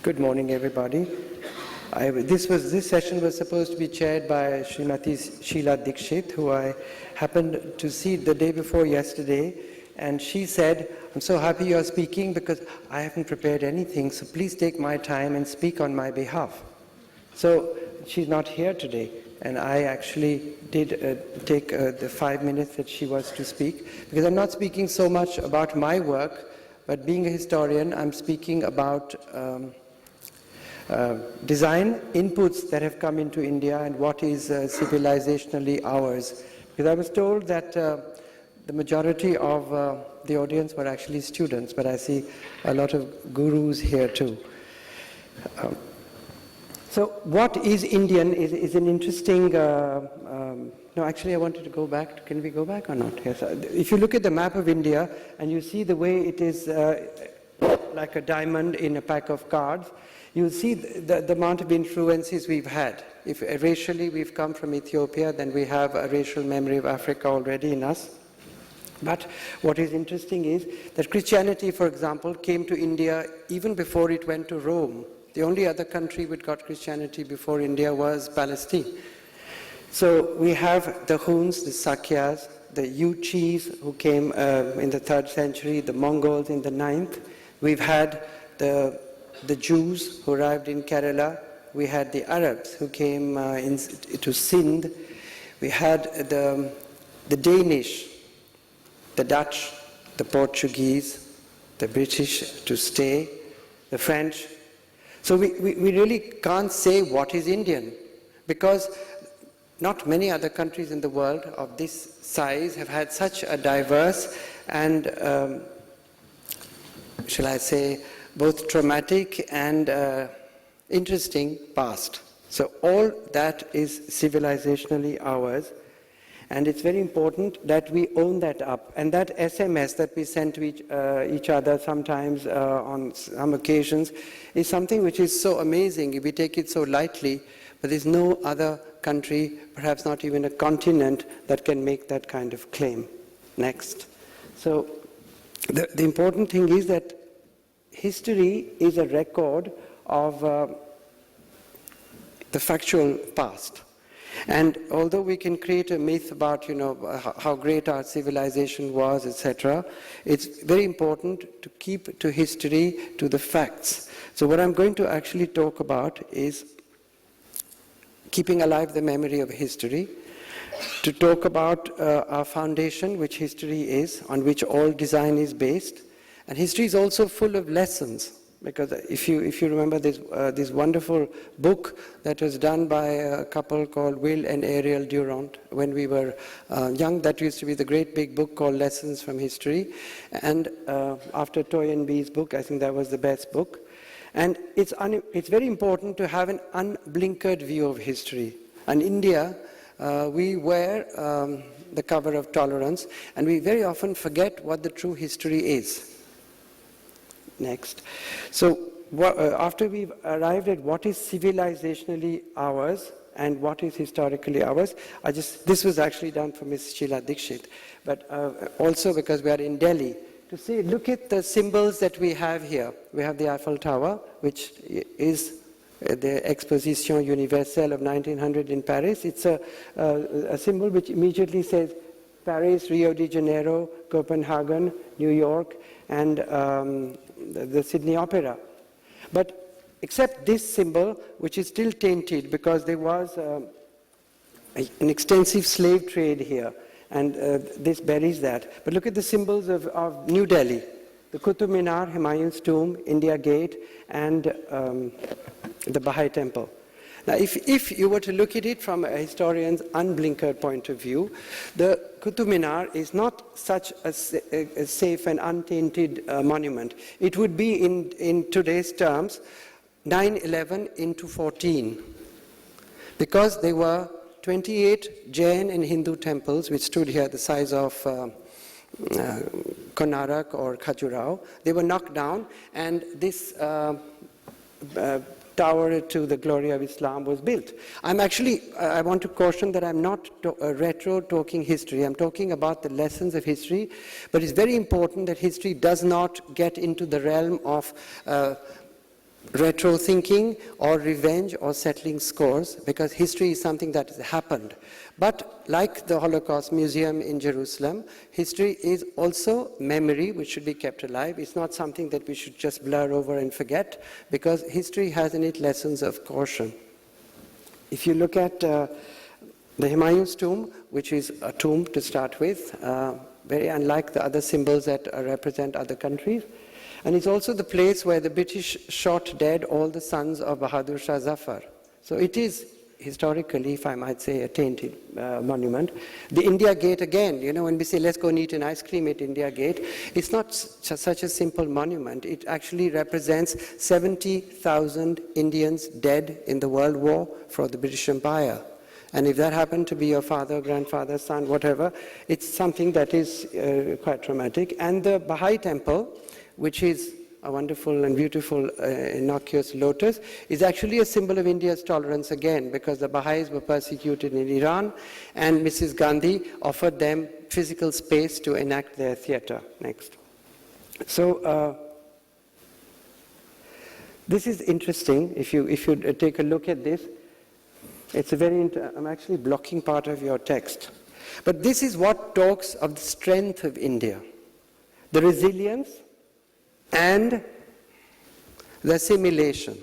Good morning, everybody. This session was supposed to be chaired by Srimati Sheila Dikshit, who I happened to see the day before yesterday, and she said, "I'm so happy you're speaking because I haven't prepared anything, so please take my time and speak on my behalf." So she's not here today, and I actually did take the 5 minutes that she was to speak, because I'm not speaking so much about my work, but being a historian, I'm speaking about design inputs that have come into India and what is civilizationally ours. Because I was told that the majority of the audience were actually students, but I see a lot of gurus here too. So what is Indian is an interesting, no, actually I wanted to go back. Can we go back or not? Yes. If you look at the map of India and you see the way it is like a diamond in a pack of cards, you'll see the amount of influences we've had. If racially we've come from Ethiopia, then we have a racial memory of Africa already in us. But what is interesting is that Christianity, for example, came to India even before it went to Rome. The only other country which got Christianity before India was Palestine. So we have the Huns, the Sakyas, the Yuchis who came in the 3rd century, the Mongols in the 9th. We've had the Jews who arrived in Kerala. We had the Arabs who came to Sindh. We had the Danish, the Dutch, the Portuguese, the British to stay, the French. So we really can't say what is Indian, because not many other countries in the world of this size have had such a diverse and, shall I say, both traumatic and interesting past. So all that is civilizationally ours, and it's very important that we own that up. And that SMS that we send to each other sometimes on some occasions is something which is so amazing. We take it so lightly, but there's no other country, perhaps not even a continent, that can make that kind of claim. Next. So the important thing is that history is a record of the factual past. And although we can create a myth about, how great our civilization was, etc., it's very important to keep to history, to the facts. So what I'm going to actually talk about is keeping alive the memory of history, to talk about our foundation, which history is, on which all design is based. And history is also full of lessons, because if you remember this wonderful book that was done by a couple called Will and Ariel Durant when we were young, that used to be the great big book called Lessons from History. And after Toynbee's book, I think that was the best book. And it's very important to have an unblinkered view of history. And India, we wear the cover of tolerance, and we very often forget what the true history is. Next. So after we've arrived at what is civilizationally ours and what is historically ours, this was actually done for Ms. Sheila Dikshit, but also because we are in Delhi, to say, look at the symbols that we have here. We have the Eiffel Tower, which is the Exposition Universelle of 1900 in Paris. It's a symbol which immediately says Paris, Rio de Janeiro, Copenhagen, New York, and the Sydney Opera. But except this symbol, which is still tainted because there was an extensive slave trade here, and this buries that. But look at the symbols of New Delhi: the Qutub Minar, Humayun's tomb, India Gate, and the Baha'i Temple. Now, if you were to look at it from a historian's unblinkered point of view, the Qutub Minar is not such a safe and untainted monument. It would be, in today's terms, 9/11 into 14, because there were 28 Jain and Hindu temples which stood here the size of Konarak or Khajuraho. They were knocked down, and this tower to the glory of Islam was built. I want to caution that I'm not retro talking history. I'm talking about the lessons of history, but it's very important that history does not get into the realm of retro thinking or revenge or settling scores, because history is something that has happened. But like the Holocaust Museum in Jerusalem, history is also memory which should be kept alive. It's not something that we should just blur over and forget, because history has in it lessons of caution. If you look at the Humayun's tomb, which is a tomb to start with, very unlike the other symbols that represent other countries. And it's also the place where the British shot dead all the sons of Bahadur Shah Zafar. So it is historically, if I might say, a tainted monument. The India Gate again, you know, when we say let's go and eat an ice cream at India Gate, it's not such a simple monument. It actually represents 70,000 Indians dead in the World War for the British Empire. And if that happened to be your father, grandfather, son, whatever, it's something that is quite traumatic. And the Baha'i temple, which is a wonderful and beautiful innocuous lotus, is actually a symbol of India's tolerance again, because the Baha'is were persecuted in Iran, and Mrs. Gandhi offered them physical space to enact their theater. Next. So this is interesting. If you take a look at this, it's a very, I'm actually blocking part of your text. But this is what talks of the strength of India, the resilience and the assimilation.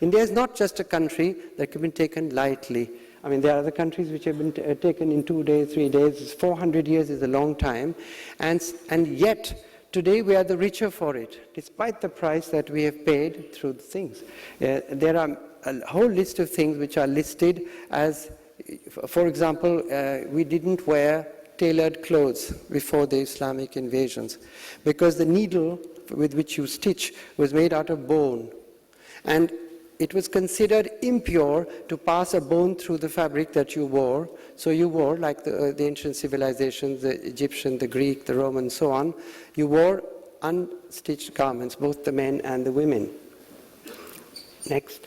India is not just a country that can be taken lightly. I mean, there are other countries which have been taken in 2 days, 3 days. 400 years is a long time. And yet, today we are the richer for it, despite the price that we have paid through the things. There are a whole list of things which are listed as, for example, we didn't wear tailored clothes before the Islamic invasions, because the needle with which you stitch was made out of bone. And it was considered impure to pass a bone through the fabric that you wore. So you wore, like the ancient civilizations, the Egyptian, the Greek, the Roman, so on, you wore unstitched garments, both the men and the women. Next.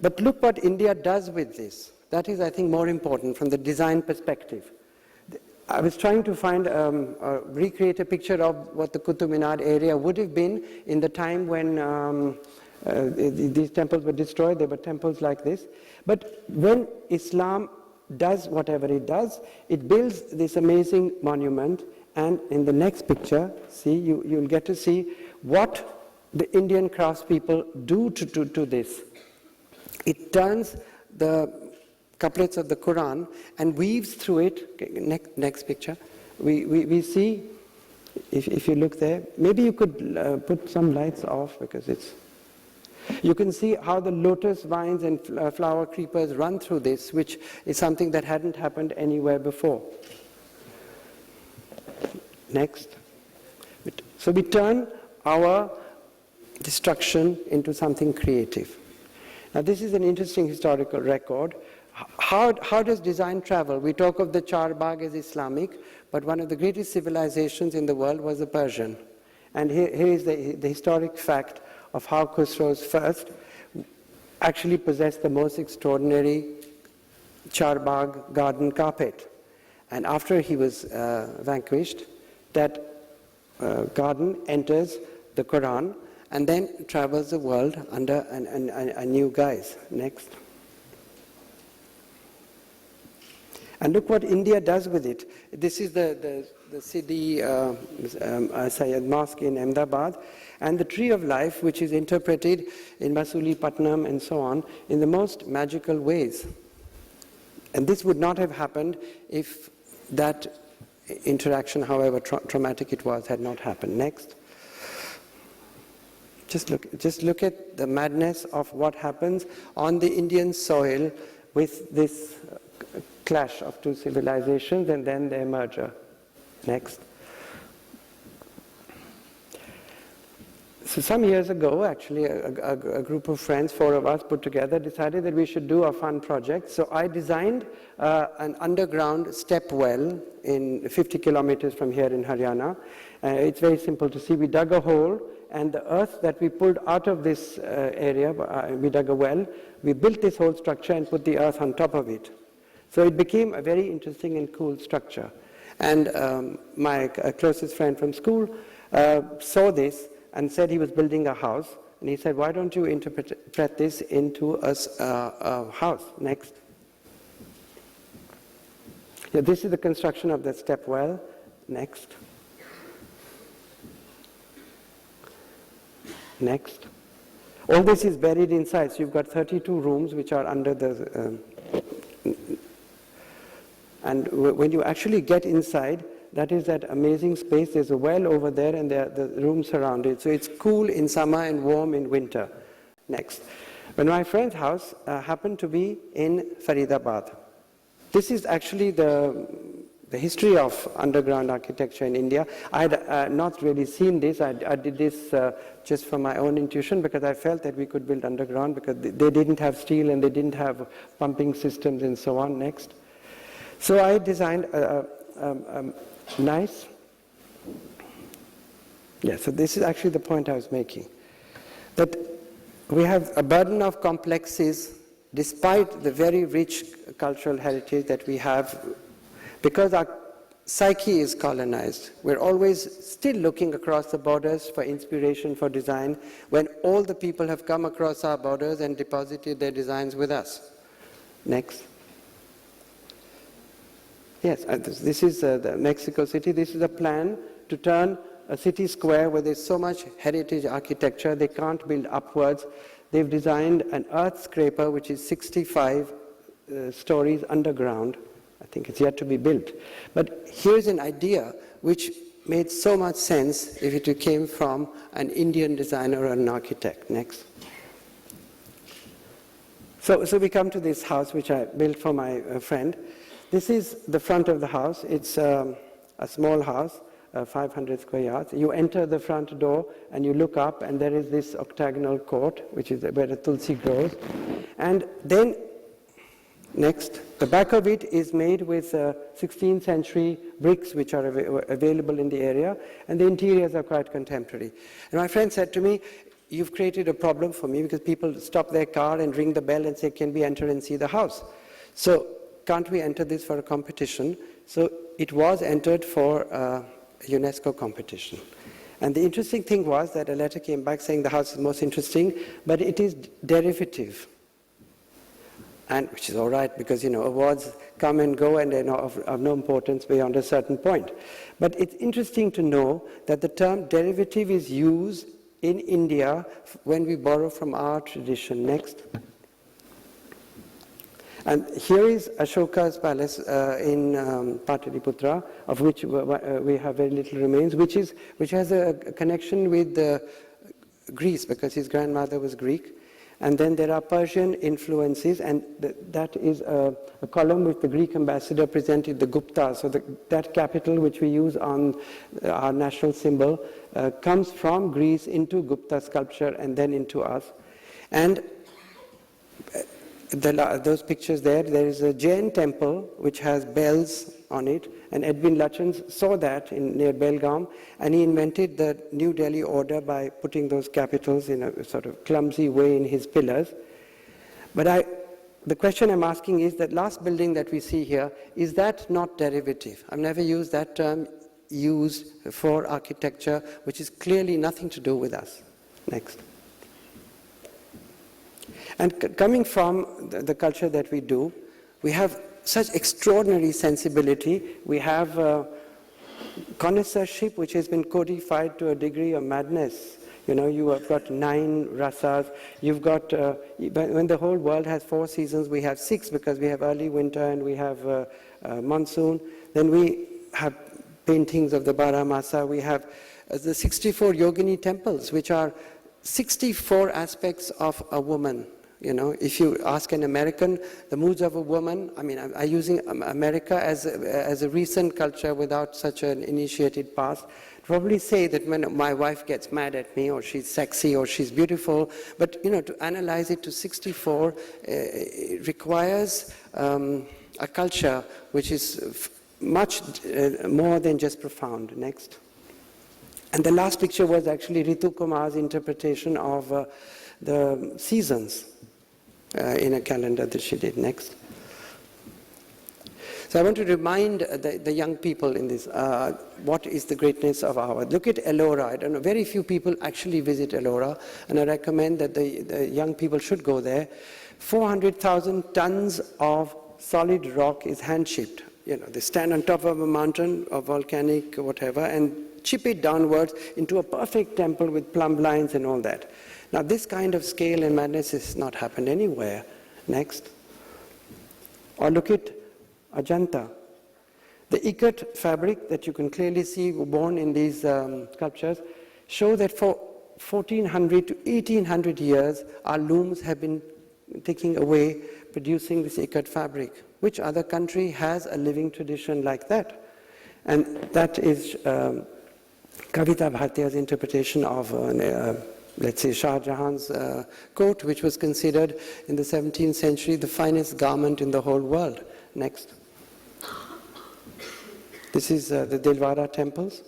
But look what India does with this. That is, I think, more important from the design perspective. I was trying to find, recreate a picture of what the Qutub Minar area would have been in the time when these temples were destroyed. There were temples like this. But when Islam does whatever it does, it builds this amazing monument. And in the next picture, see, you'll get to see what the Indian craftspeople do to this. It turns the couplets of the Quran and weaves through it. Next picture. We see, if you look there, maybe you could put some lights off, because it's... You can see how the lotus vines and flower creepers run through this, which is something that hadn't happened anywhere before. Next. So we turn our destruction into something creative. Now this is an interesting historical record. How does design travel? We talk of the Charbagh as Islamic, but one of the greatest civilizations in the world was the Persian. And here is the historic fact of how Khusro's first actually possessed the most extraordinary Charbagh garden carpet. And after he was vanquished, that garden enters the Quran and then travels the world under a new guise. Next. And look what India does with it. This is the Sidi Sayyid Mosque in Ahmedabad, and the Tree of Life, which is interpreted in Masulipatanam and so on in the most magical ways. And this would not have happened if that interaction, however traumatic it was, had not happened. Next. Just look at the madness of what happens on the Indian soil with this clash of two civilizations and then their merger. Next. So some years ago, actually, a group of friends, 4 of us put together, decided that we should do a fun project. So I designed an underground step well in 50 kilometers from here in Haryana. It's very simple to see. We dug a hole, and the earth that we pulled out of this area, we dug a well, we built this whole structure and put the earth on top of it. So it became a very interesting and cool structure. And my closest friend from school saw this and said he was building a house. And he said, why don't you interpret this into a house? Next. Yeah, this is the construction of the step well. Next. Next. All this is buried inside. So you've got 32 rooms which are under the... and when you actually get inside, that is that amazing space. There's a well over there and there are the rooms surrounded. So it's cool in summer and warm in winter. Next. When my friend's house happened to be in Faridabad. This is actually the history of underground architecture in India. I had not really seen this. I did this just for my own intuition because I felt that we could build underground because they didn't have steel and they didn't have pumping systems and so on. Next. So I designed a nice... Yeah, so this is actually the point I was making. That we have a burden of complexes despite the very rich cultural heritage that we have, because our psyche is colonized. We're always still looking across the borders for inspiration for design when all the people have come across our borders and deposited their designs with us. Next. Yes, this is the Mexico City. This is a plan to turn a city square where there's so much heritage architecture, they can't build upwards. They've designed an earth scraper which is 65 stories underground. I think it's yet to be built. But here's an idea which made so much sense if it came from an Indian designer or an architect. Next. So we come to this house which I built for my friend. This is the front of the house. It's a small house. 500 square yards. You enter the front door and you look up and there is this octagonal court, which is where the tulsi grows. And then, next, the back of it is made with 16th century bricks which are available in the area, and the interiors are quite contemporary. And my friend said to me, you've created a problem for me because people stop their car and ring the bell and say, can we enter and see the house? So can't we enter this for a competition? So it was entered for UNESCO competition. And the interesting thing was that a letter came back saying the house is most interesting, but it is derivative. And which is all right because, awards come and go and they're of no importance beyond a certain point. But it's interesting to know that the term derivative is used in India when we borrow from our tradition. Next. And here is Ashoka's palace in Pataliputra, of which we have very little remains, which has a connection with Greece, because his grandmother was Greek. And then there are Persian influences, and that is a column which the Greek ambassador presented the Gupta. So that capital which we use on our national symbol comes from Greece into Gupta sculpture and then into us. And those pictures there is a Jain temple which has bells on it, and Edwin Lutyens saw that near Belgaum, and he invented the New Delhi order by putting those capitals in a sort of clumsy way in his pillars. But the question I'm asking is that last building that we see here, is that not derivative? I've never used that term used for architecture, which is clearly nothing to do with us. Next. And coming from the culture that we do, we have such extraordinary sensibility. We have connoisseurship, which has been codified to a degree of madness. You have got 9 rasas. You've got, when the whole world has 4 seasons, we have 6 because we have early winter and we have monsoon. Then we have paintings of the Baramasa. We have the 64 yogini temples, which are 64 aspects of a woman. If you ask an American, the moods of a woman, I'm using America as a recent culture without such an initiated past, probably say that when my wife gets mad at me, or she's sexy, or she's beautiful, but to analyze it to 64 it requires a culture which is much more than just profound. Next. And the last picture was actually Ritu Kumar's interpretation of the seasons in a calendar that she did. Next. So I want to remind the young people in this, what is the greatness of our. Look at Ellora. I don't know, very few people actually visit Ellora, and I recommend that the young people should go there. 400,000 tons of solid rock is hand-chipped. You know, they stand on top of a mountain or volcanic or whatever and chip it downwards into a perfect temple with plumb lines and all that. Now, this kind of scale and madness has not happened anywhere. Next. Or look at Ajanta. The ikat fabric that you can clearly see born in these sculptures show that for 1400 to 1800 years, our looms have been taking away, producing this ikat fabric. Which other country has a living tradition like that? And that is Kavita Bhartiya's interpretation of, let's say, Shah Jahan's coat, which was considered in the 17th century the finest garment in the whole world. Next. This is the Dilwara temples,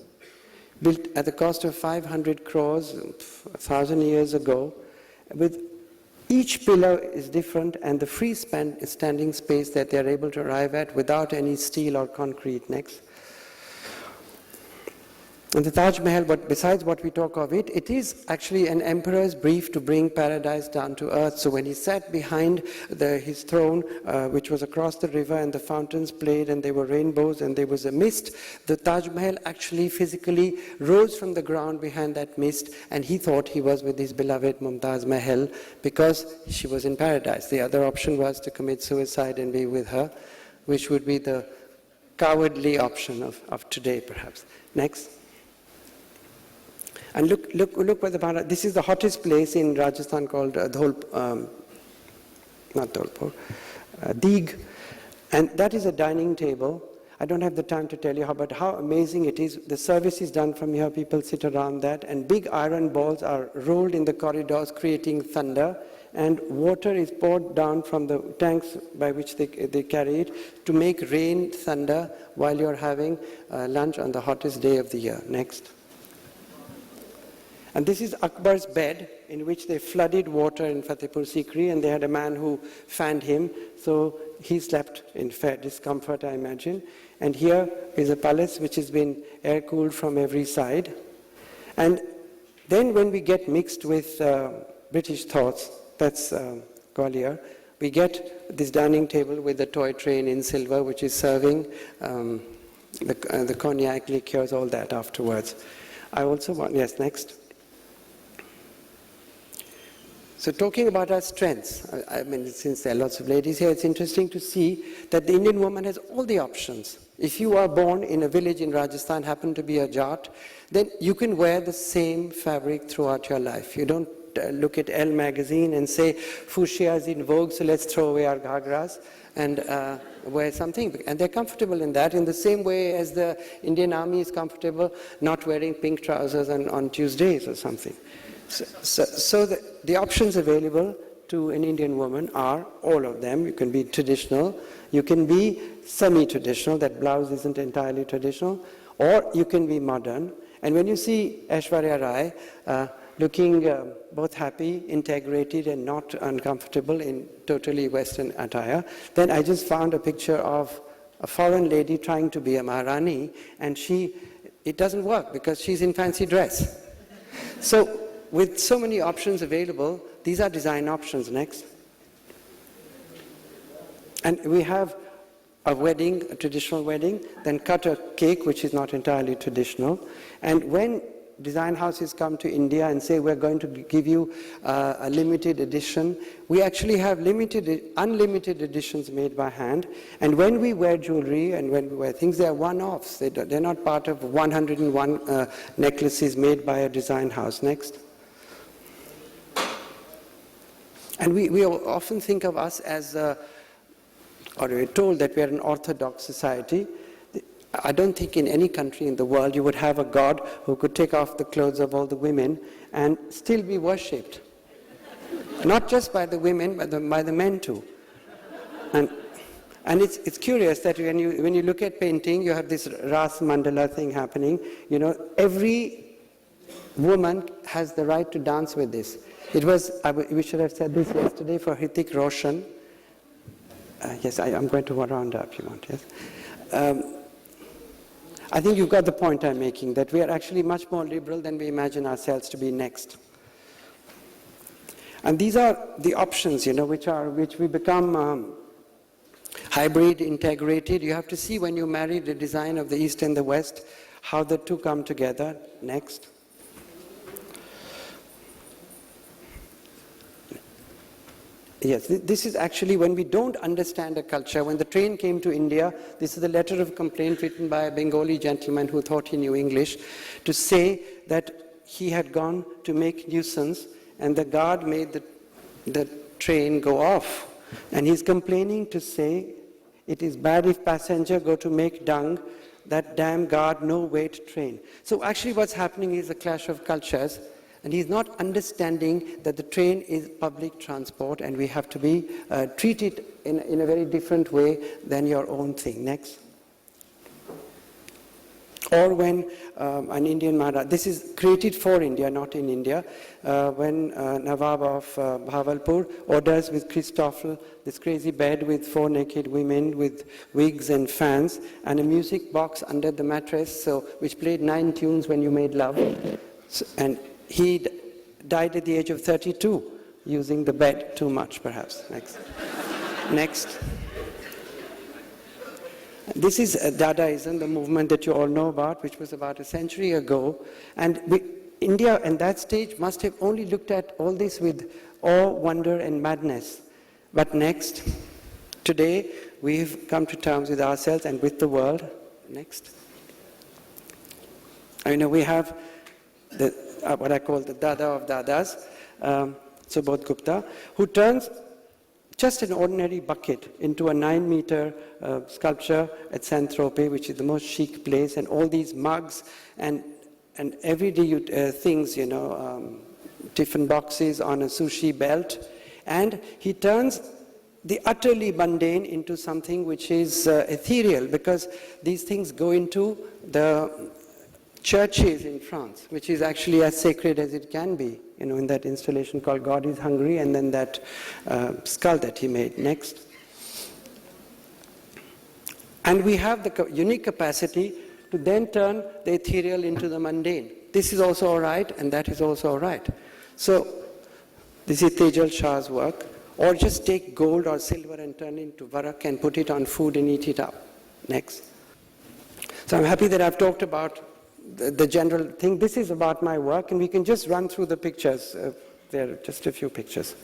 built at the cost of 500 crores 1,000 years ago. With each pillar is different, and the free standing space that they are able to arrive at without any steel or concrete. Next. And the Taj Mahal, but besides what we talk of it, it is actually an emperor's brief to bring paradise down to earth. So when he sat behind his throne, which was across the river, and the fountains played, and there were rainbows, and there was a mist, the Taj Mahal actually physically rose from the ground behind that mist, and he thought he was with his beloved Mumtaz Mahal because she was in paradise. The other option was to commit suicide and be with her, which would be the cowardly option of today, perhaps. Next. And look where this is the hottest place in Rajasthan called Deeg. And that is a dining table. I don't have the time to tell you how amazing it is. The service is done from here. People sit around that. And big iron balls are rolled in the corridors, creating thunder. And water is poured down from the tanks by which they carry it to make rain, thunder, while you're having lunch on the hottest day of the year. Next. And this is Akbar's bed, in which they flooded water in Fatehpur Sikri, and they had a man who fanned him, so he slept in fair discomfort, I imagine. And here is a palace which has been air-cooled from every side. And then when we get mixed with British thoughts, that's Gwalior, we get this dining table with the toy train in silver, which is serving the cognac, liqueurs, all that afterwards. I also want, yes, next. So talking about our strengths, I mean, since there are lots of ladies here, it's interesting to see that the Indian woman has all the options. If you are born in a village in Rajasthan, happen to be a Jat, then you can wear the same fabric throughout your life. You don't look at Elle magazine and say, fuchsia is in vogue, so let's throw away our ghagras and wear something. And they're comfortable in that, in the same way as the Indian Army is comfortable not wearing pink trousers on Tuesdays or something. So the options available to an Indian woman are all of them. You can be traditional, you can be semi-traditional, that blouse isn't entirely traditional, or you can be modern. And when you see Aishwarya Rai looking both happy, integrated, and not uncomfortable in totally Western attire, then I just found a picture of a foreign lady trying to be a Maharani, and it doesn't work because she's in fancy dress. So, with so many options available, these are design options. Next. And we have a wedding, a traditional wedding, then cut a cake, which is not entirely traditional. And when design houses come to India and say, we're going to give you a limited edition, we actually have unlimited editions made by hand. And when we wear jewelry and when we wear things, they are one-offs. They're not part of 101 necklaces made by a design house. Next. And we often think of us as, or we're told that we are an orthodox society. I don't think in any country in the world you would have a God who could take off the clothes of all the women and still be worshipped. Not just by the women, but by the men too. And it's curious that when you look at painting, you have this Ras Mandala thing happening. You know, every woman has the right to dance with this. It was, we should have said this yesterday, for Hrithik Roshan. Yes, I'm going to round up, you want, yes? I think you've got the point I'm making, that we are actually much more liberal than we imagine ourselves to be next. And these are the options, which we become hybrid, integrated. You have to see when you marry the design of the East and the West, how the two come together. Next. Yes, this is actually when we don't understand a culture. When the train came to India, this is a letter of complaint written by a Bengali gentleman who thought he knew English, to say that he had gone to make nuisance and the guard made the train go off. And he's complaining to say, it is bad if passenger go to make dung, that damn guard no wait train. So actually what's happening is a clash of cultures. And he's not understanding that the train is public transport and we have to be treated in a very different way than your own thing. Next. Or when an Indian Maharaja, this is created for India, not in India, when Nawab of Bhavalpur orders with Christoffel this crazy bed with 4 naked women with wigs and fans and a music box under the mattress, which played 9 tunes when you made love. And he died at the age of 32, using the bed too much, perhaps. Next. Next. This is Dadaism, the movement that you all know about, which was about a century ago. And India, at that stage, must have only looked at all this with awe, wonder, and madness. But next, today, we've come to terms with ourselves and with the world. Next. We have what I call the Dada of Dadas, Subodh Gupta, who turns just an ordinary bucket into a 9-meter sculpture at Saint-Tropez, which is the most chic place, and all these mugs and everyday things, tiffin boxes on a sushi belt. And he turns the utterly mundane into something which is ethereal, because these things go into the churches in France, which is actually as sacred as it can be, in that installation called God is Hungry, and then that skull that he made. Next. And we have the unique capacity to then turn the ethereal into the mundane. This is also all right, and that is also all right. So this is Tejal Shah's work. Or just take gold or silver and turn it into varak and put it on food and eat it up. Next. So I'm happy that I've talked about the general thing. This is about my work, and we can just run through the pictures. There are just a few pictures.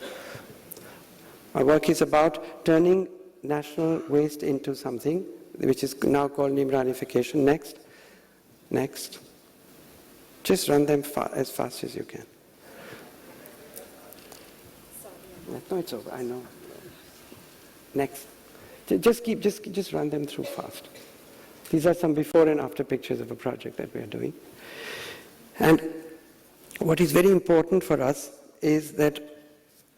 My work is about turning national waste into something which is now called Nimranification. Next. Next. Just run them as fast as you can. No, it's over. I know. Next. Just run them through fast. These are some before and after pictures of a project that we are doing. And what is very important for us is that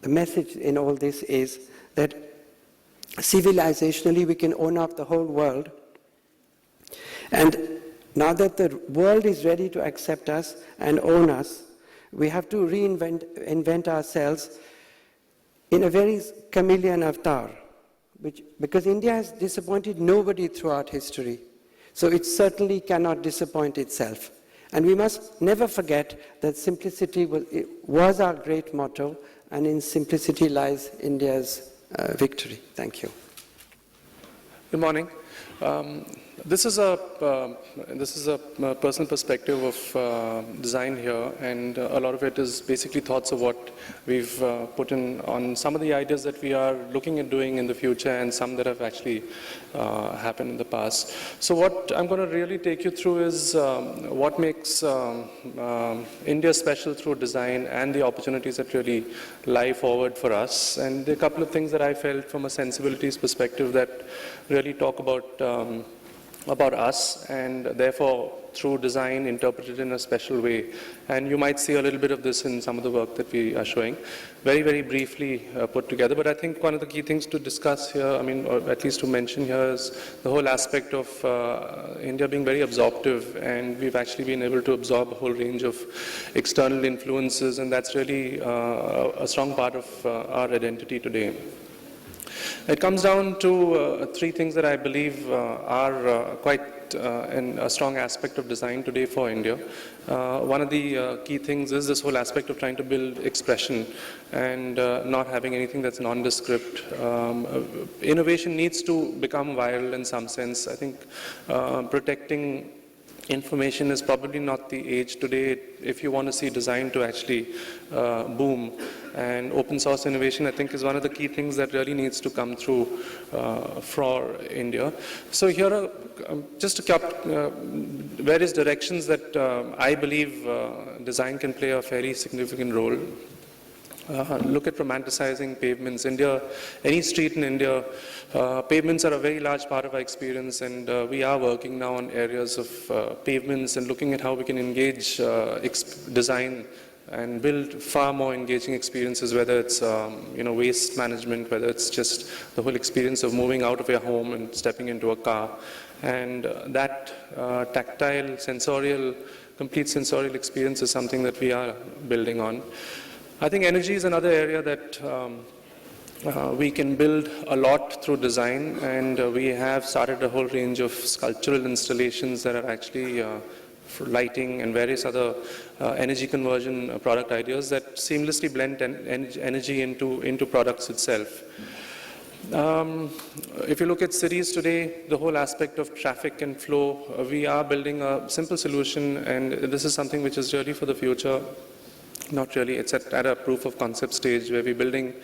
the message in all this is that civilizationally we can own up the whole world. And now that the world is ready to accept us and own us, we have to invent ourselves in a very chameleon avatar, because India has disappointed nobody throughout history. So it certainly cannot disappoint itself. And we must never forget that simplicity was our great motto, and in simplicity lies India's victory. Thank you. Good morning. This is a personal perspective of design here, and a lot of it is basically thoughts of what we've put in on some of the ideas that we are looking at doing in the future, and some that have actually happened in the past. So what I'm going to really take you through is what makes India special through design and the opportunities that really lie forward for us. And a couple of things that I felt from a sensibilities perspective that really talk about us, and therefore through design interpreted in a special way. And you might see a little bit of this in some of the work that we are showing. Very, very briefly put together, but I think one of the key things to discuss here, or at least to mention here, is the whole aspect of India being very absorptive, and we've actually been able to absorb a whole range of external influences, and that's really a strong part of our identity today. It comes down to three things that I believe are quite a strong aspect of design today for India. One of the key things is this whole aspect of trying to build expression and not having anything that's nondescript. Innovation needs to become viral in some sense. I think protecting information is probably not the age today if you want to see design to actually boom. And open source innovation, I think, is one of the key things that really needs to come through for India. So here are just various directions that I believe design can play a fairly significant role. Look at romanticizing pavements. Any street in India, pavements are a very large part of our experience, and we are working now on areas of pavements and looking at how we can engage design and build far more engaging experiences, whether it's waste management, whether it's just the whole experience of moving out of your home and stepping into a car. And that tactile, complete sensorial experience is something that we are building on. I think energy is another area that we can build a lot through design, and we have started a whole range of sculptural installations that are actually for lighting and various other energy conversion product ideas that seamlessly blend energy into products itself. If you look at cities today, the whole aspect of traffic and flow, we are building a simple solution, and this is something which is really for the future. Not really, it's at a proof of concept stage where we're building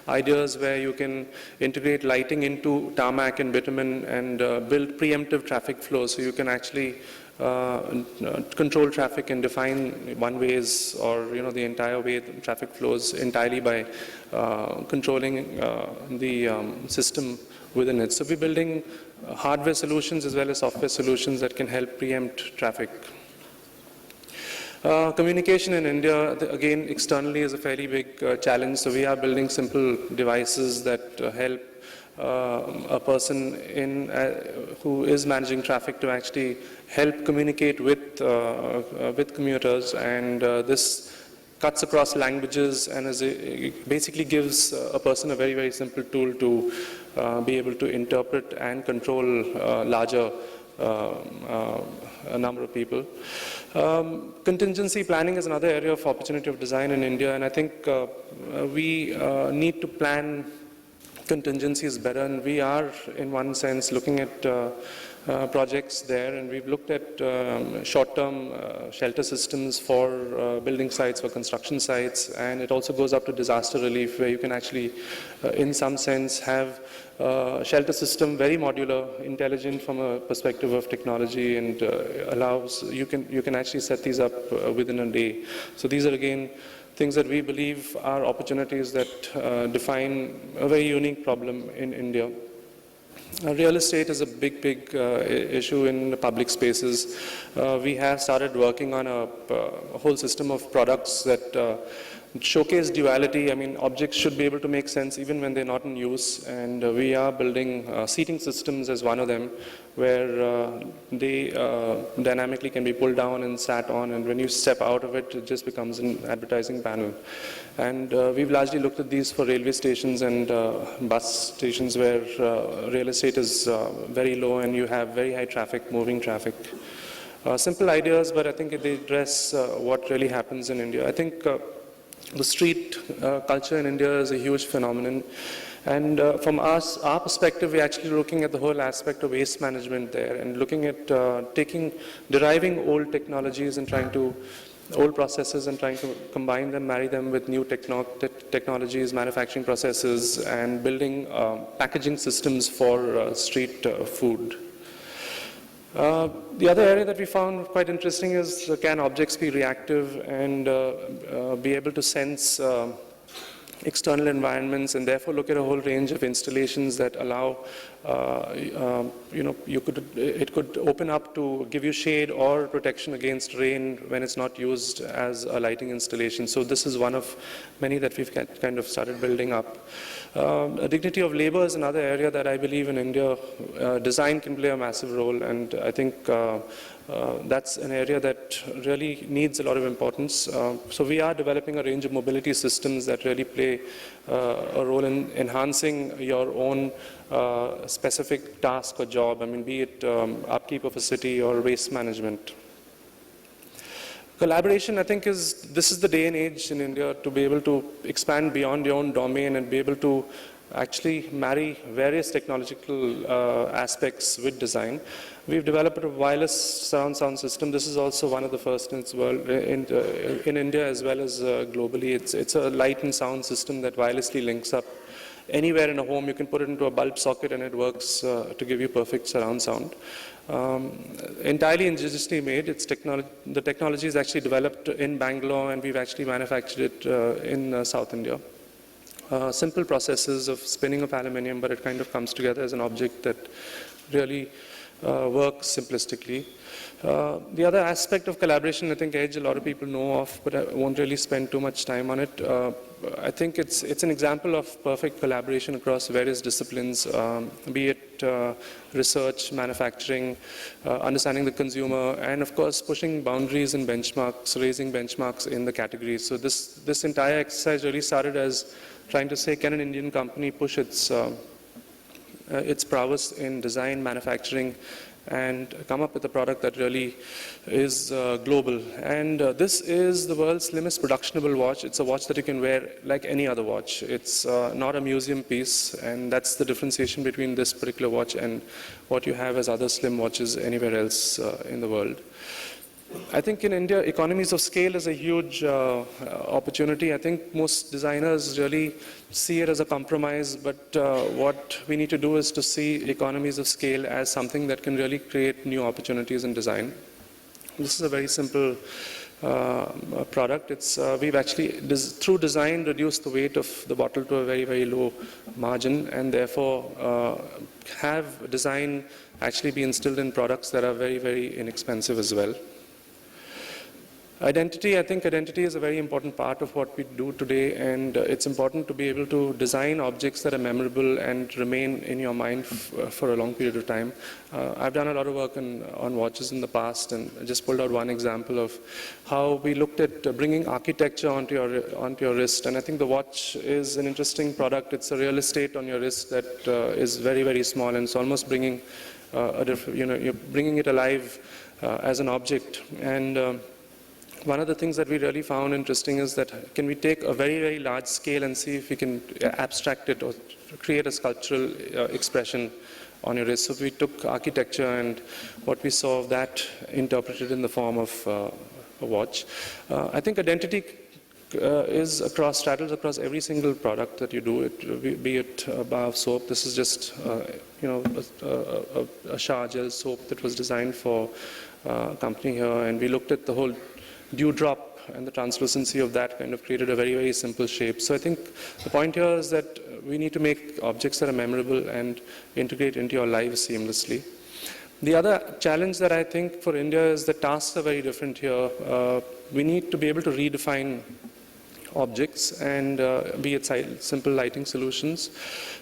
ideas where you can integrate lighting into tarmac and bitumen and build preemptive traffic flow, so you can actually control traffic and define one-ways or the entire way the traffic flows entirely by controlling the system within it. So we're building hardware solutions as well as software solutions that can help preempt traffic. Communication in India, again, externally is a fairly big challenge. So we are building simple devices that help a person who is managing traffic to actually help communicate with commuters, and this cuts across languages and basically gives a person a very, very simple tool to be able to interpret and control larger a number of people. Contingency planning is another area of opportunity of design in India, and I think we need to plan contingencies better, and we are in one sense looking at projects there, and we've looked at short-term shelter systems for building sites, for construction sites, and it also goes up to disaster relief where you can actually in some sense have shelter system very modular, intelligent from a perspective of technology, and you can actually set these up within a day. So these are again things that we believe are opportunities that define a very unique problem in India. Real estate is a big issue in the public spaces. We have started working on a whole system of products that showcase duality. I mean, objects should be able to make sense even when they're not in use, and we are building seating systems as one of them, where they dynamically can be pulled down and sat on, and when you step out of it, it just becomes an advertising panel. And we've largely looked at these for railway stations and bus stations where real estate is very low and you have very high traffic, moving traffic. Simple ideas, but I think they address what really happens in India. I think the street culture in India is a huge phenomenon. And from our perspective, we're actually looking at the whole aspect of waste management there and looking at deriving old technologies and old processes and trying to combine them, marry them with new technologies, manufacturing processes, and building packaging systems for street food. The other area that we found quite interesting is can objects be reactive and be able to sense external environments, and therefore look at a whole range of installations that allow, it could open up to give you shade or protection against rain when it's not used as a lighting installation. So this is one of many that we've kind of started building up. Dignity of labor is another area that I believe in India, design can play a massive role, and I think that's an area that really needs a lot of importance. So we are developing a range of mobility systems that really play a role in enhancing your own specific task or job. I mean, be it upkeep of a city or waste management. Collaboration, I think, this is the day and age in India to be able to expand beyond your own domain and be able to actually marry various technological aspects with design. We've developed a wireless surround sound system. This is also one of the first in its world, in India as well as globally. It's a light and sound system that wirelessly links up anywhere in a home. You can put it into a bulb socket and it works to give you perfect surround sound. Entirely indigenously made. The technology is actually developed in Bangalore, and we've actually manufactured it in South India. Simple processes of spinning of aluminium, but it kind of comes together as an object that really works simplistically. The other aspect of collaboration, I think, Edge, a lot of people know of, but I won't really spend too much time on it. I think it's an example of perfect collaboration across various disciplines, be it research, manufacturing, understanding the consumer, and of course pushing boundaries and benchmarks, raising benchmarks in the categories. So this entire exercise really started as trying to say, can an Indian company push its prowess in design, manufacturing, and come up with a product that really is global. And this is the world's slimmest productionable watch. It's a watch that you can wear like any other watch. It's not a museum piece, and that's the differentiation between this particular watch and what you have as other slim watches anywhere else in the world. I think in India, economies of scale is a huge opportunity. I think most designers really see it as a compromise, but what we need to do is to see economies of scale as something that can really create new opportunities in design. This is a very simple product. We've actually, through design, reduced the weight of the bottle to a very, very low margin, and therefore have design actually be instilled in products that are very, very inexpensive as well. Identity, I think identity is a very important part of what we do today, and it's important to be able to design objects that are memorable and remain in your mind for a long period of time. I've done a lot of work on watches in the past, and I just pulled out one example of how we looked at bringing architecture onto your wrist, and I think the watch is an interesting product. It's a real estate on your wrist that is very, very small, and it's almost bringing you're bringing it alive as an object. And one of the things that we really found interesting is that can we take a very, very large scale and see if we can abstract it or create a sculptural expression on your wrist. So we took architecture and what we saw of that interpreted in the form of a watch. I think identity straddles across every single product that you do, be it a bar of soap. This is just a shower gel soap that was designed for a company here, and we looked at the whole dewdrop and the translucency of that kind of created a very, very simple shape. So I think the point here is that we need to make objects that are memorable and integrate into your lives seamlessly. The other challenge that I think for India is the tasks are very different here. We need to be able to redefine objects and be it simple lighting solutions.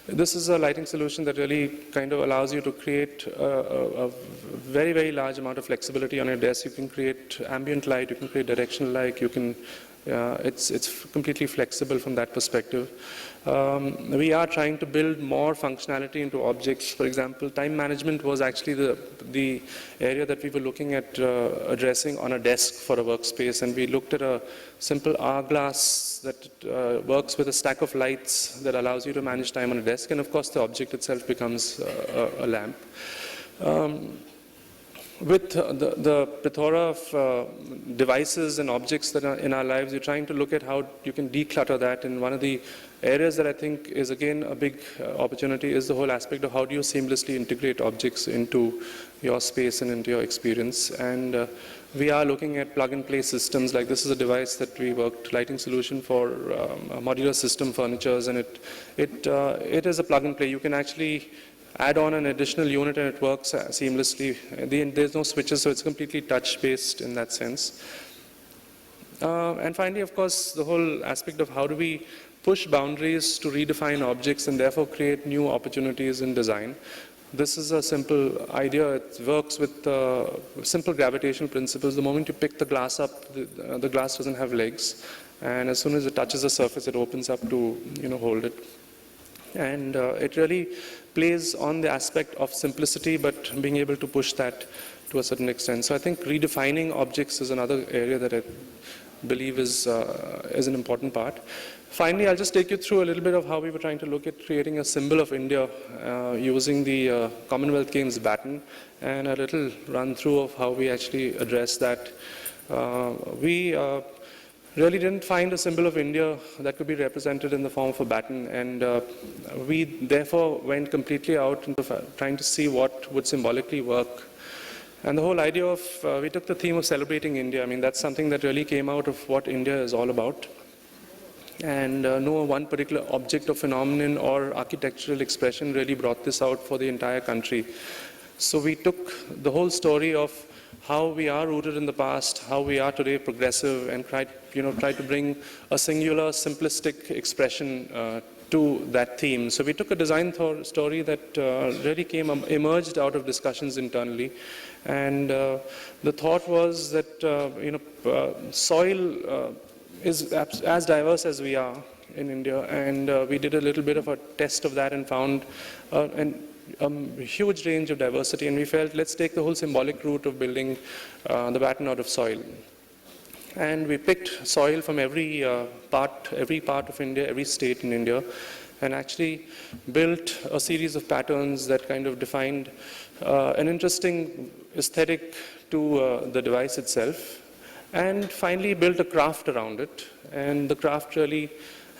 This is a lighting solution that really kind of allows you to create a very, very large amount of flexibility on your desk. You can create ambient light, you can create directional light, you can, it's completely flexible from that perspective. We are trying to build more functionality into objects. For example, time management was actually the area that we were looking at addressing on a desk for a workspace, and we looked at a simple hourglass that works with a stack of lights that allows you to manage time on a desk, and of course the object itself becomes a lamp. With the plethora of devices and objects that are in our lives, you're trying to look at how you can declutter that. And one of the areas that I think is, again, a big opportunity is the whole aspect of how do you seamlessly integrate objects into your space and into your experience. And we are looking at plug-and-play systems. Like this is a device that we worked, lighting solution for a modular system furnitures, and it is a plug-and-play. You can actually add on an additional unit and it works seamlessly. There's no switches, so it's completely touch-based in that sense. And finally, of course, the whole aspect of how do we push boundaries to redefine objects and therefore create new opportunities in design. this is a simple idea. It works with simple gravitational principles. The moment you pick the glass up, the glass doesn't have legs. And as soon as it touches the surface, it opens up to, hold it. And it really plays on the aspect of simplicity, but being able to push that to a certain extent. So I think redefining objects is another area that I believe is an important part. Finally, I'll just take you through a little bit of how we were trying to look at creating a symbol of India using the Commonwealth Games baton, and a little run through of how we actually address that. We really didn't find a symbol of India that could be represented in the form of a baton, and we therefore went completely out into trying to see what would symbolically work. And the whole idea of, we took the theme of celebrating India. I mean, that's something that really came out of what India is all about. And no one particular object or phenomenon or architectural expression really brought this out for the entire country. So we took the whole story of how we are rooted in the past, how we are today progressive, and tried to bring a singular, simplistic expression to that theme. So we took a design story that really emerged out of discussions internally. And the thought was that, soil is as diverse as we are in India, and we did a little bit of a test of that and found a huge range of diversity, and we felt, let's take the whole symbolic route of building the baton out of soil. And we picked soil from every part of India, every state in India, and actually built a series of patterns that kind of defined an interesting aesthetic to the device itself. And finally built a craft around it, and the craft really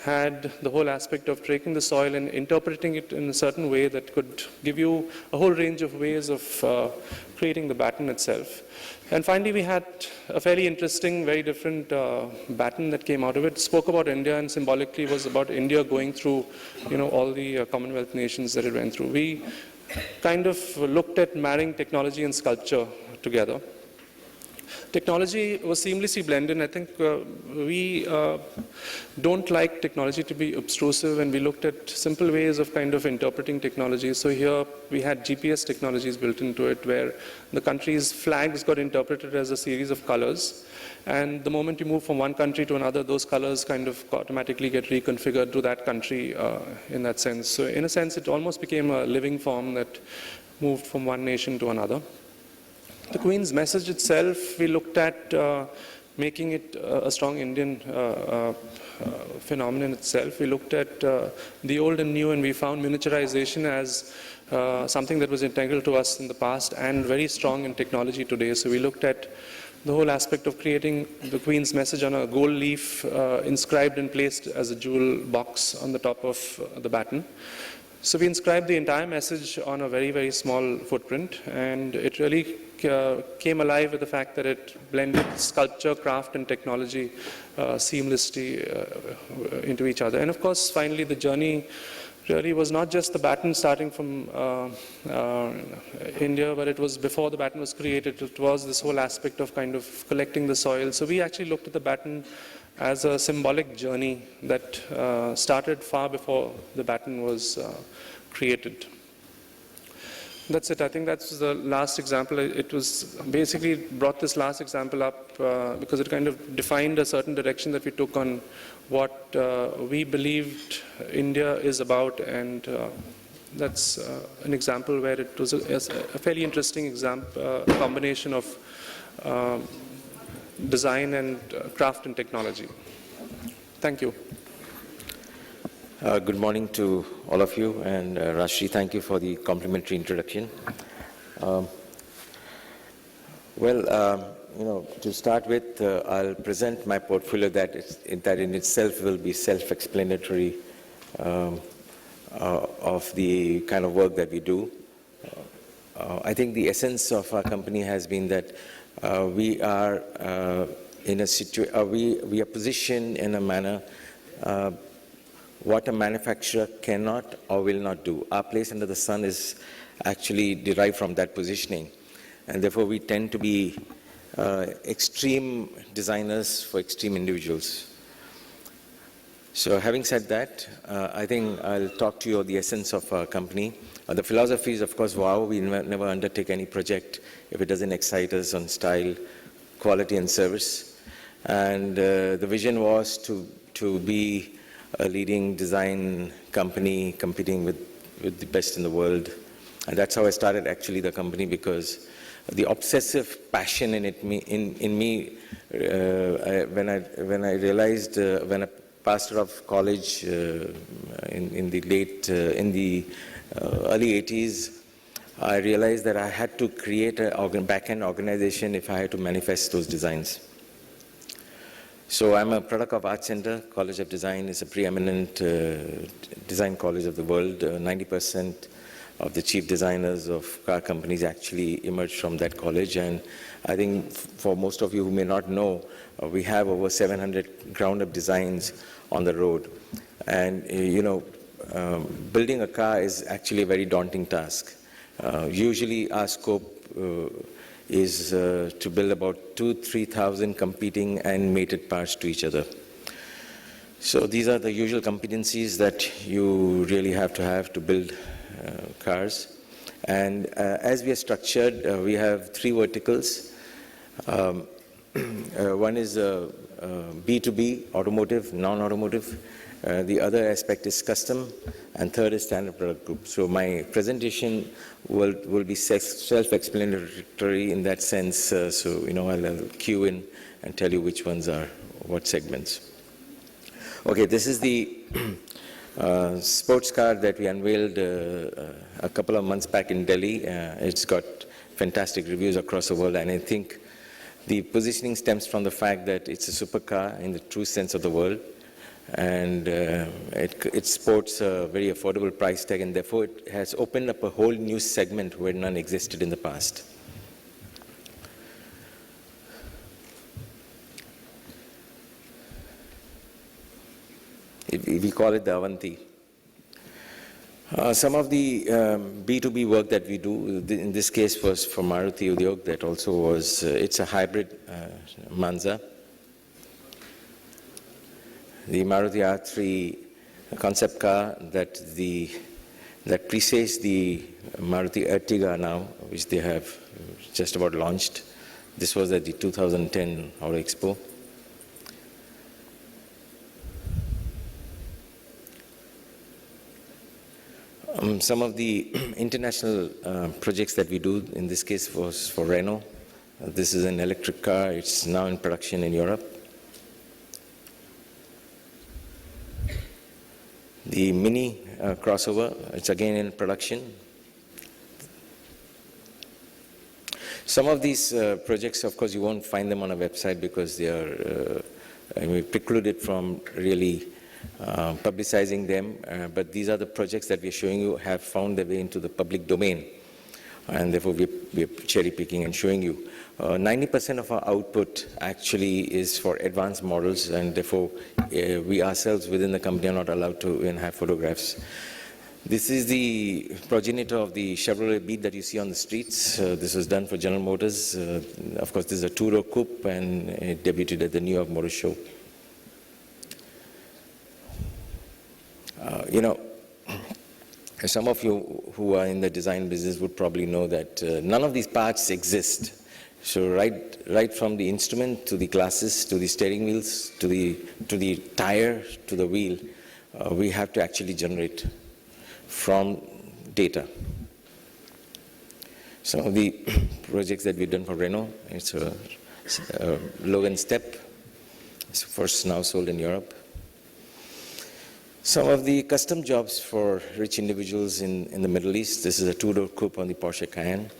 had the whole aspect of taking the soil and interpreting it in a certain way that could give you a whole range of ways of creating the baton itself. And finally we had a fairly interesting, very different baton that came out of it. It spoke about India, and symbolically was about India going through all the Commonwealth nations that it went through. We kind of looked at marrying technology and sculpture together. Technology was seamlessly blended. I think we don't like technology to be obtrusive, and we looked at simple ways of kind of interpreting technology. So here we had GPS technologies built into it, where the country's flags got interpreted as a series of colors. And the moment you move from one country to another, those colors kind of automatically get reconfigured to that country in that sense. So in a sense, it almost became a living form that moved from one nation to another. The Queen's message itself, we looked at making it a strong Indian phenomenon itself. We looked at the old and new, and we found miniaturization as something that was integral to us in the past and very strong in technology today. So we looked at the whole aspect of creating the Queen's message on a gold leaf inscribed and placed as a jewel box on the top of the baton. So we inscribed the entire message on a very, very small footprint, and it really came alive with the fact that it blended sculpture, craft, and technology seamlessly into each other. And of course, finally, the journey really was not just the baton starting from India, but it was before the baton was created. It was this whole aspect of kind of collecting the soil. So we actually looked at the baton as a symbolic journey that started far before the baton was created. That's it. I think that's the last example. It was basically brought this last example up because it kind of defined a certain direction that we took on what we believed India is about, and that's an example where it was a fairly interesting combination of design and craft and technology. Thank you. Good morning to all of you, and Rashri, thank you for the complimentary introduction. To start with, I'll present my portfolio that in itself will be self-explanatory of the kind of work that we do. I think the essence of our company has been that we are we are positioned in a manner what a manufacturer cannot or will not do. Our place under the sun is actually derived from that positioning, and therefore we tend to be extreme designers for extreme individuals. So having said that, I think I'll talk to you of the essence of our company. The philosophy is, of course, wow, we never undertake any project if it doesn't excite us on style, quality, and service. And the vision was to be a leading design company competing with the best in the world. And that's how I started actually the company, because the obsessive passion in me, when I realized, when I passed out of college in the early 80s, I realized that I had to create a back-end organization if I had to manifest those designs. So I'm a product of Art Center. College of Design is a preeminent design college of the world. 90% of the chief designers of car companies actually emerged from that college. And I think for most of you who may not know, we have over 700 ground-up designs on the road. And, building a car is actually a very daunting task. Usually our scope is to build about 2,000-3,000 competing and mated parts to each other. So these are the usual competencies that you really have to build cars. And as we are structured, we have 3 verticals. One is B2B, automotive, non-automotive. The other aspect is custom, and third is standard product group. So my presentation will be self-explanatory in that sense. I'll cue in and tell you which ones are what segments. Okay, this is the sports car that we unveiled a couple of months back in Delhi. It's got fantastic reviews across the world, and I think the positioning stems from the fact that it's a supercar in the true sense of the word, and it sports a very affordable price tag, and therefore it has opened up a whole new segment where none existed in the past. We call it the Avanti. Some of the B2B work that we do, in this case was for Maruti Udyog, that also was, it's a hybrid Manza. The Maruti R3 concept car that precedes the Maruti Ertiga now, which they have just about launched. This was at the 2010 Auto Expo. Some of the international projects that we do, in this case was for Renault. This is an electric car. It's now in production in Europe. The Mini crossover, it's again in production. Some of these projects, of course, you won't find them on a website because they are precluded from really publicizing them, but these are the projects that we're showing you have found their way into the public domain, and therefore we're cherry picking and showing you. 90% of our output actually is for advanced models, and therefore we ourselves within the company are not allowed to even have photographs. This is the progenitor of the Chevrolet Beat that you see on the streets. This was done for General Motors. Of course, this is a two-door coupe, and it debuted at the New York Motor Show. Some of you who are in the design business would probably know that none of these parts exist. So right from the instrument to the glasses, to the steering wheels, to the tire, to the wheel, we have to actually generate from data. Some of the projects that we've done for Renault, it's a Logan Step. It's first now sold in Europe. Some of the custom jobs for rich individuals in the Middle East. This is a two-door coupe on the Porsche Cayenne.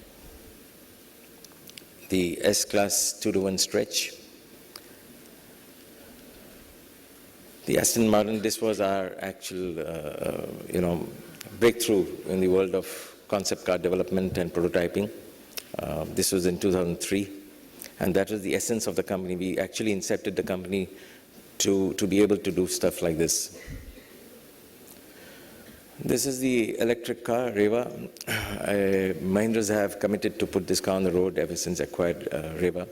The S-Class 2-to-1 stretch. The Aston Martin, this was our actual, breakthrough in the world of concept car development and prototyping. This was in 2003, and that was the essence of the company. We actually incepted the company to be able to do stuff like this. This is the electric car, Reva. Mahindras have committed to put this car on the road ever since acquired Reva.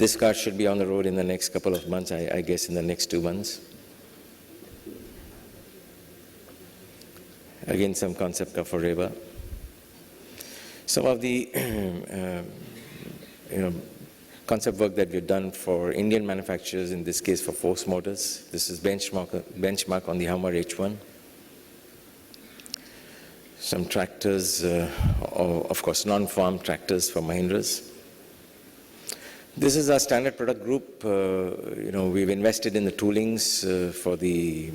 This car should be on the road in the next couple of months, I guess in the next 2 months. Again, some concept car for Reva. Some of the concept work that we've done for Indian manufacturers, in this case for Force Motors. This is benchmark on the Hummer H1. Some tractors, of course, non-farm tractors for Mahindras. This is our standard product group. We've invested in the toolings for the,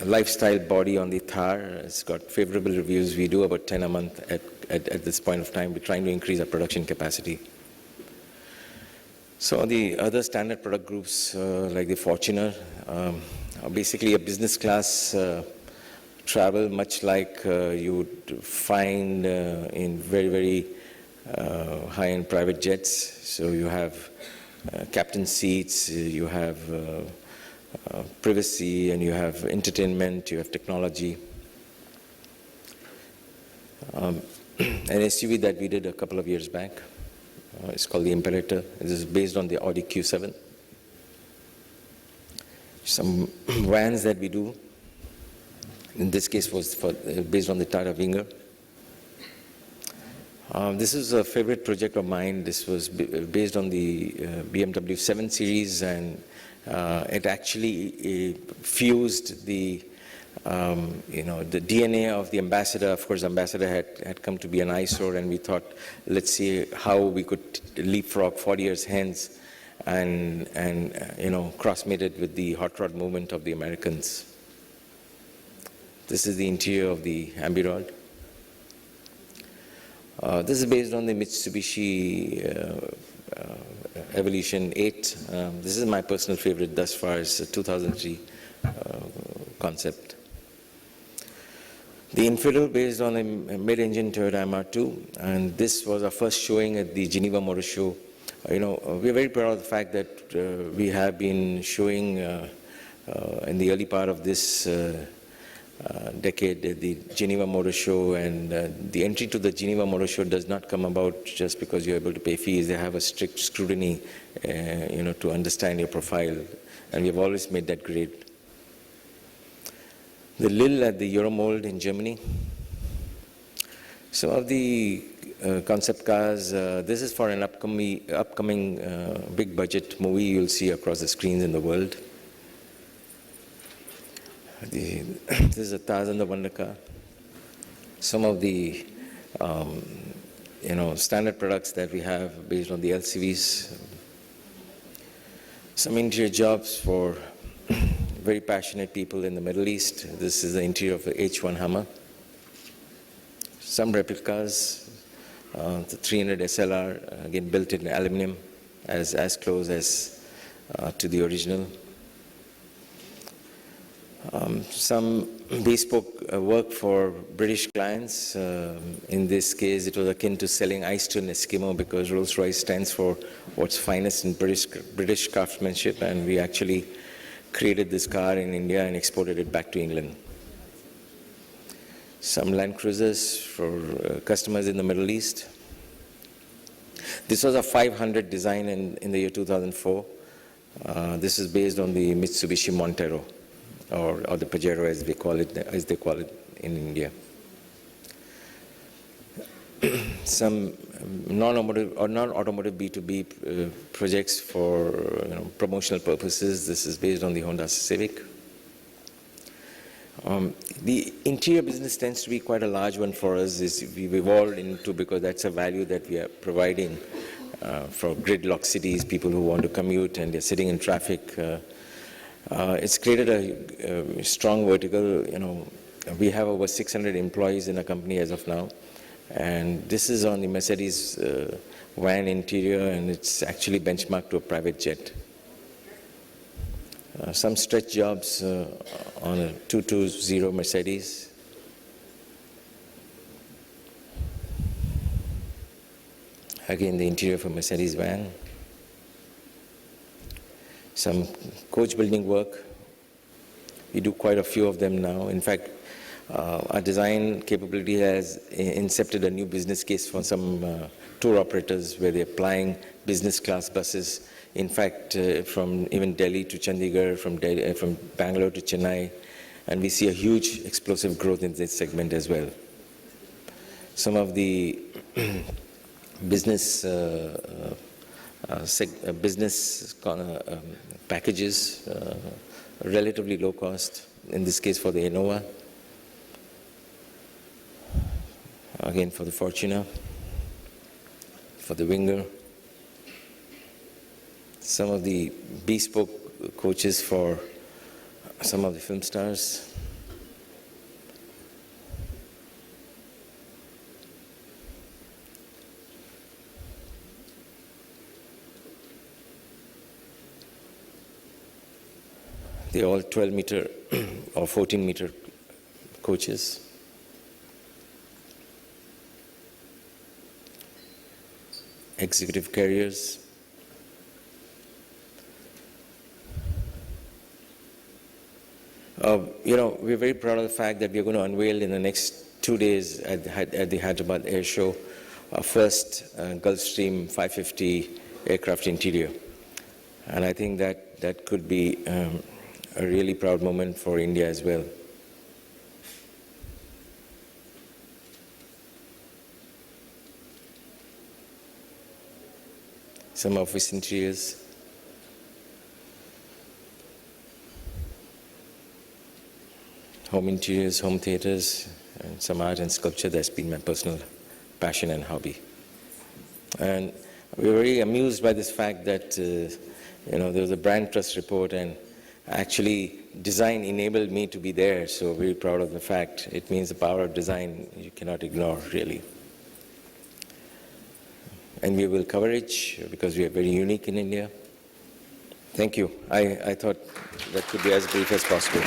lifestyle body on the Thar. It's got favorable reviews. We do about 10 a month at this point of time. We're trying to increase our production capacity. So the other standard product groups, like the Fortuner, are basically a business class travel, much like you would find in very, very high-end private jets. So you have captain seats, you have privacy, and you have entertainment, you have technology. An SUV that we did a couple of years back, it's called the Imperator. This is based on the Audi Q7. Some vans that we do, in this case was based on the Tata Winger. This is a favorite project of mine. This was based on the BMW 7 Series, and it actually fused the DNA of the Ambassador. Of course, Ambassador had come to be an eyesore, and we thought, let's see how we could leapfrog 40 years hence and cross-mate it with the hot rod movement of the Americans. This is the interior of the Ambirod. This is based on the Mitsubishi Evolution 8. This is my personal favorite thus far. It's a 2003 concept. The Infidel based on a mid-engine Toyota MR2, and this was our first showing at the Geneva Motor Show. We're very proud of the fact that we have been showing in the early part of this decade at the Geneva Motor Show, and the entry to the Geneva Motor Show does not come about just because you're able to pay fees. They have a strict scrutiny, to understand your profile, and we've always made that great. The Lille at the Euromold in Germany. Some of the concept cars, this is for an upcoming big budget movie you'll see across the screens in the world. This is a Tarzan the Wonder car. Some of the standard products that we have based on the LCVs. Some interior jobs for very passionate people in the Middle East. This is the interior of the H1 Hummer. Some replicas, the 300 SLR, again built in aluminum, as close as to the original. Some bespoke work for British clients. In this case, it was akin to selling ice to an Eskimo, because Rolls-Royce stands for what's finest in British craftsmanship, and we actually created this car in India and exported it back to England. Some Land Cruisers for customers in the Middle East. This was a 500 design in the year 2004. This is based on the Mitsubishi Montero, or the Pajero as they call it in India. Some non-automotive or non-automotive B2B projects for promotional purposes. This is based on the Honda Civic. The interior business tends to be quite a large one for us. We've evolved into, because that's a value that we are providing for gridlock cities, people who want to commute and they're sitting in traffic. It's created a strong vertical. We have over 600 employees in our company as of now. And this is on the Mercedes van interior, and it's actually benchmarked to a private jet. Some stretch jobs on a 220 Mercedes. Again, the interior of a Mercedes van. Some coach building work. We do quite a few of them now. In fact, our design capability has incepted a new business case for some tour operators where they're flying business class buses. In fact, from even Delhi to Chandigarh, from Bangalore to Chennai, and we see a huge explosive growth in this segment as well. Some of the business packages, relatively low cost, in this case for the Innova, again for the Fortuner, for the Winger, some of the bespoke coaches for some of the film stars. They're all 12-meter or 14-meter coaches. Executive carriers. We're very proud of the fact that we're going to unveil in the next 2 days at the Hyderabad Air Show our first Gulfstream 550 aircraft interior. And I think that could be a really proud moment for India as well. Some office interiors. Home interiors, home theaters, and some art and sculpture. That's been my personal passion and hobby. And we're very amused by this fact that, there was a brand trust report, and actually design enabled me to be there, so very proud of the fact. It means the power of design you cannot ignore, really. And we will coverage because we are very unique in India. Thank you. I thought that could be as brief as possible.